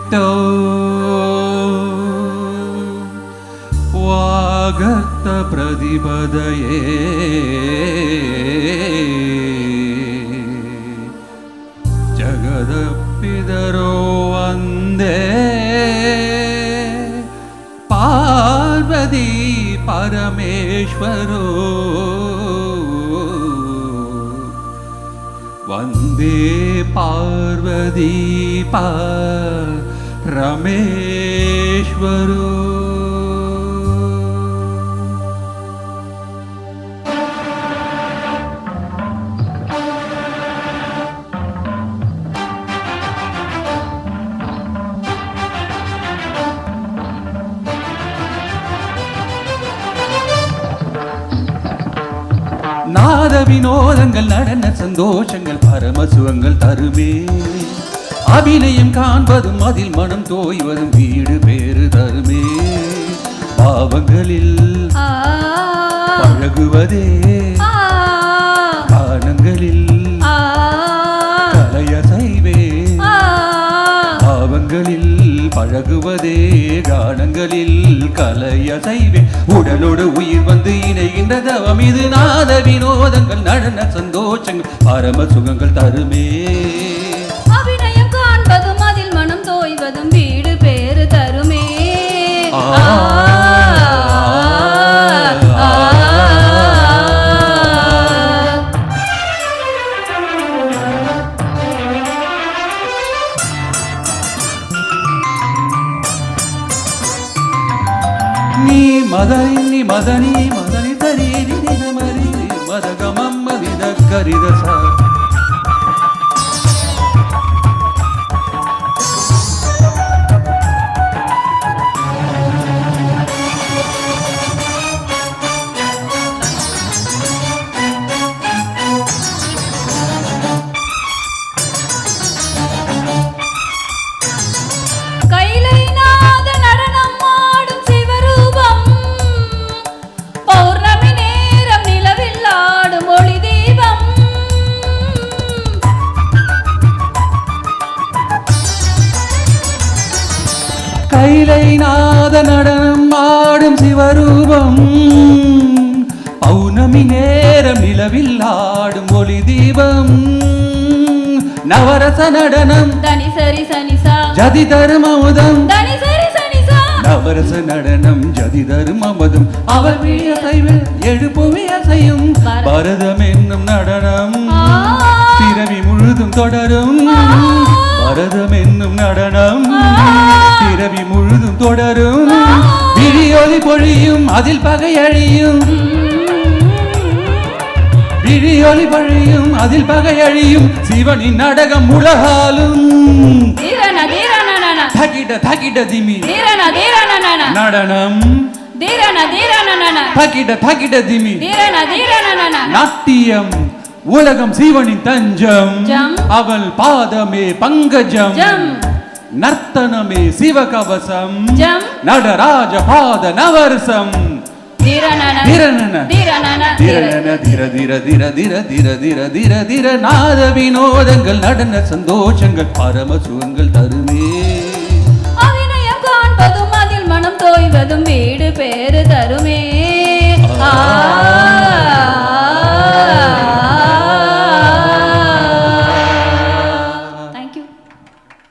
விட்டோ வாகத்த பிரதிபதையே ஜகதப்பிதரோ வந்தே பார்வதி பரமேஸ்வரோ वन्दे पार्वती परमेश्वरो நாத வினோதங்கள் நடன சந்தோஷங்கள் பரமசுகங்கள் தருமே அபிநயம் காண்பதும் அதில் மனம் தோய்வதும் வீடு பேறு தருமே பாவங்களில் பழகுவதே காரணங்களில் கலையசைவே பாவங்களில் பழகுவதே காரணங்களில் கலையசைவே உடலோடு உயிர் வந்து இணைகின்ற தவம் இது நாத வினோதங்கள் நடன சந்தோஷங்கள் பரம சுகங்கள் தருமே அபிநயம் காண்பதும் அதில் மனம் தோய்வதும் வீடு பேறு தருமே நீ மதனி மதனி மதனி தரி மரி மதகமம் மதித கரிதச கைலைநாத நடனம் ஆடும் சிவரூபம் பௌர்ணமி நேரம் நிலவில் ஆடும் ஒளி தீபம் நவரச நடனம் தனி சரி சனிசா ஜதி தரும் அமுதம் தனி சரி சனிசா நவரச நடனம் ஜதி தரும் அமுதம் அவள் அசைவில் எழுப்புவி அசையும் பரதம் என்னும் நடனம் பிறவி முழுதும் தொடரும் பரதம் என்னும் நடனம் பிறவி முழுதும் தொடரும் விழியொலி பொழியும் அதில் பகை அழியும் விழியொலி பொழியும் அதில் பகை அழியும் சிவனின் நடகம் உலகாலும் தகிட தகிட திமி நடனம் தகிட தகிட திமி நாட்டியம் உலகம் சிவனின் தஞ்சம் அவள் பாதமே பங்கஜம் நர்த்தனமே சிவகவசம் நடராஜ பாத நவரசம் நாத வினோதங்கள் நடன சந்தோஷங்கள் பரம சுகங்கள் தருமே அபிநயம் காண்பதும் அதில் மனம் தோய்வதும் வீடு பேறு தருமே